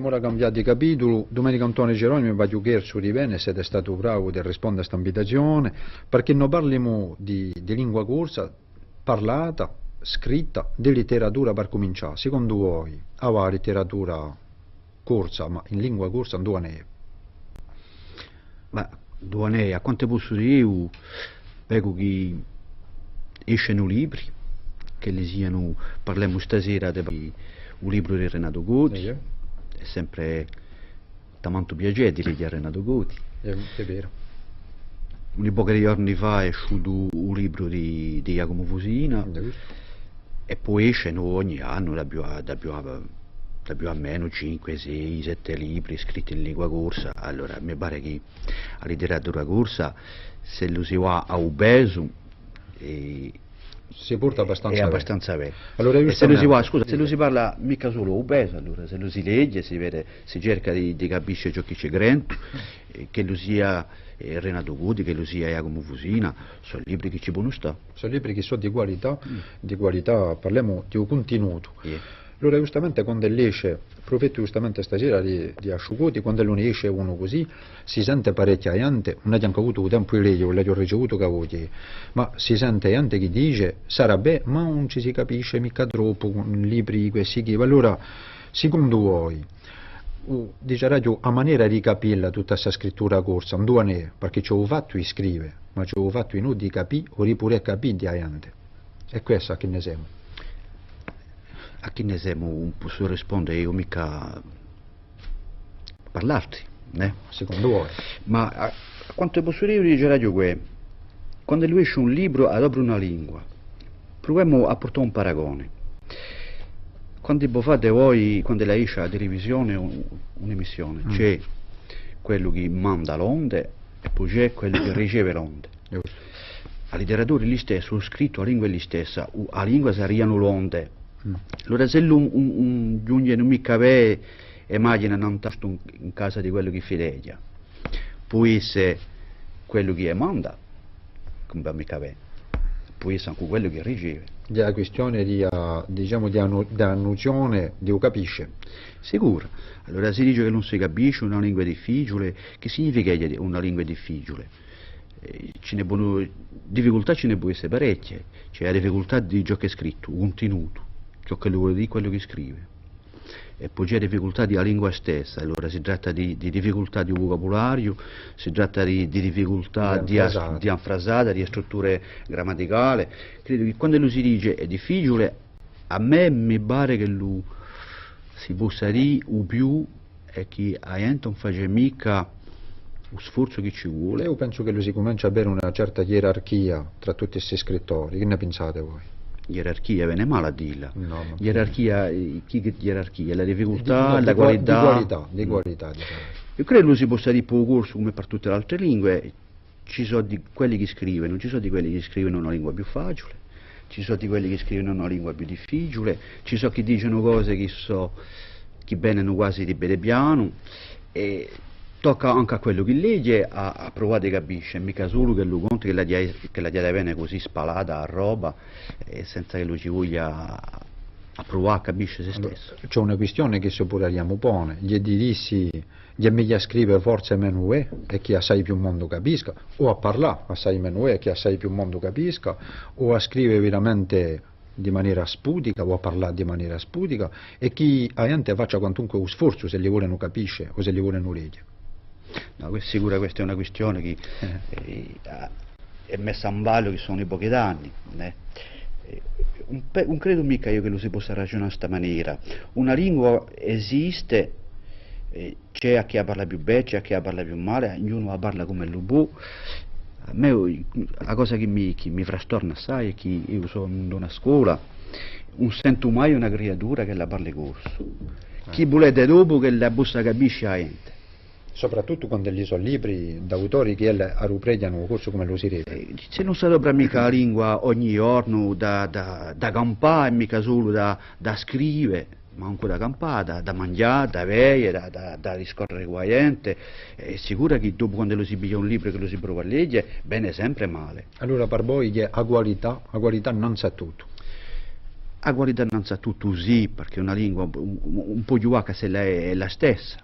Ora cambiato di capitolo, Domenico Antonio Geronimo va a chiedere su di bene se è stato bravo di rispondere a questa invitazione, perché non parliamo di lingua corsa, parlata, scritta, di letteratura per cominciare. Secondo voi, la letteratura corsa, ma in lingua corsa non è? Ma dove è? A quanto posso dire io, vedo che escono libri, che li siano, parliamo stasera di un libro di Renato Goti, è sempre tanto piacere di leggere Renato Goti. È vero. Un po' di giorni fa è uscito un libro di Jacopo Fusina e poi escono ogni anno da più a meno 5, 6, 7 libri scritti in lingua corsa. Allora mi pare che la letteratura corsa, se lo si va a obeso, si porta abbastanza è abbastanza vecchio. Allora, e se lo si va, scusa, se lo si parla mica solo obeso, allora se lo si legge, si vede, si cerca di capire ciò che c'è grento, che lo sia Renato Goti, che lo sia Jacopo Fusina, sono libri che ci possono stare. Sono libri che sono di qualità, parliamo di un contenuto. Allora giustamente quando esce, profetto giustamente stasera di Asciugoti, quando non esce uno così, si sente parecchia gente, non abbiamo avuto tempo di leggere, l'ho ricevuto cavoti, ma si sente gente che dice, sarà beh, ma non ci si capisce mica troppo, con libri questi che, allora, secondo voi, dice radio, a maniera di capire tutta questa scrittura corsa, non è, perché ci ho fatto di scrivere, ma ci ho fatto in di capire, o pure capire di gente, e questo che ne siamo. A chi ne siamo un posso rispondere io mica parlarti, secondo voi? Ma a quanto posso dire dice Radio Gue, quando lui esce un libro adopera una lingua, proviamo a portare un paragone. Quando fate voi, quando la esce la televisione un'emissione, c'è quello che manda l'onde e poi c'è quello che riceve l'onde. La letteratura è lì stesso, lo scritto, la lingua è lì stessa, la lingua saranno l'onde. Allora se un giunge non mica ve immagina non tanto in casa di quello che fileggia, può essere quello che manda, come va mica ve, può essere anche quello che riceve. È una questione di, diciamo, di annuncione, di capisce. Sicuro. Allora si dice che non si capisce una lingua difficile, che significa una lingua difficile? Difficoltà ce ne può essere parecchie, c'è la difficoltà di ciò che è scritto, contenuto, ciò che vuole dire quello che scrive, e poi c'è difficoltà della lingua stessa. Allora si tratta di difficoltà di vocabolario, si tratta di difficoltà di anfrasata, di strutture grammaticali. Credo che quando lo si dice è difficile, a me mi pare che lo si possa dire o più è che a gente non fa mica lo sforzo che ci vuole. Io penso che lo si comincia a avere una certa gerarchia tra tutti questi scrittori, che ne pensate voi? Gerarchia, viene male a dirla. No, gerarchia, che gerarchia? La difficoltà, la qualità. Di qualità. Io credo che si possa dire poco corso come per tutte le altre lingue, ci sono di quelli che scrivono, ci sono di quelli che scrivono una lingua più facile, ci sono di quelli che scrivono una lingua più difficile, ci sono chi dicono cose che vengono quasi di bene piano, e tocca anche a quello che legge a provare a capire, mica solo che lo conti che la dia viene così spalata a roba senza che lo ci voglia a provare a capire se stesso. Allora, c'è una questione che si pure pone, gli dirissi, gli è meglio scrivere forse meno e che assai più mondo capisca, o a parlare assai meno e che assai più mondo capisca, o a scrivere veramente di maniera spudica o a parlare di maniera spudica, e chi a gente faccia quantunque un sforzo se gli vuole non capisce o se gli vuole non legge. No, sicura questa è una questione che è messa in ballo, che sono i pochi danni. Non credo mica io che lo si possa ragionare in questa maniera. Una lingua esiste, c'è a chi la parla più bene, c'è a chi la parla più male, ognuno la parla come lo può. A me la cosa che mi frastorna assai è che io sono in una scuola, non sento mai una creatura che la parli corso. Chi volete dopo che la possa capisce la gente. Soprattutto quando gli sono libri d'autori che arrupregliano un corso come lo si rete. Se non si adopera mica la lingua ogni giorno da campare, mica solo da scrivere, ma anche da campare, da mangiare, da bere, da riscorrere con la gente, è sicuro che dopo quando lo si piglia un libro che lo si prova a leggere, bene sempre male. Allora per voi a qualità non sa tutto. a qualità non sa tutto sì, perché una lingua un po' più che se è la stessa,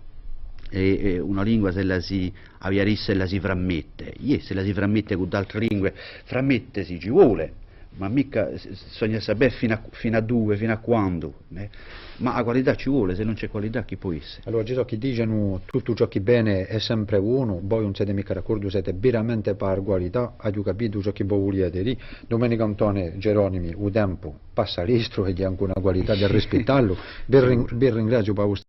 e una lingua se la si avviarisse la si frammette, se la si frammette con altre lingue, frammette si ci vuole, ma mica bisogna sapere fino a dove, fino a quando, ma la qualità ci vuole, se non c'è qualità chi può essere? Allora ci sono chi dicono tutto ciò che bene è sempre uno, voi non siete mica d'accordo, siete veramente per qualità, hai capito ciò che voi volete dire. Domenico Antone Geronimi, un tempo passa l'estro e gli ha anche una qualità di rispettarlo, ben ringrazio per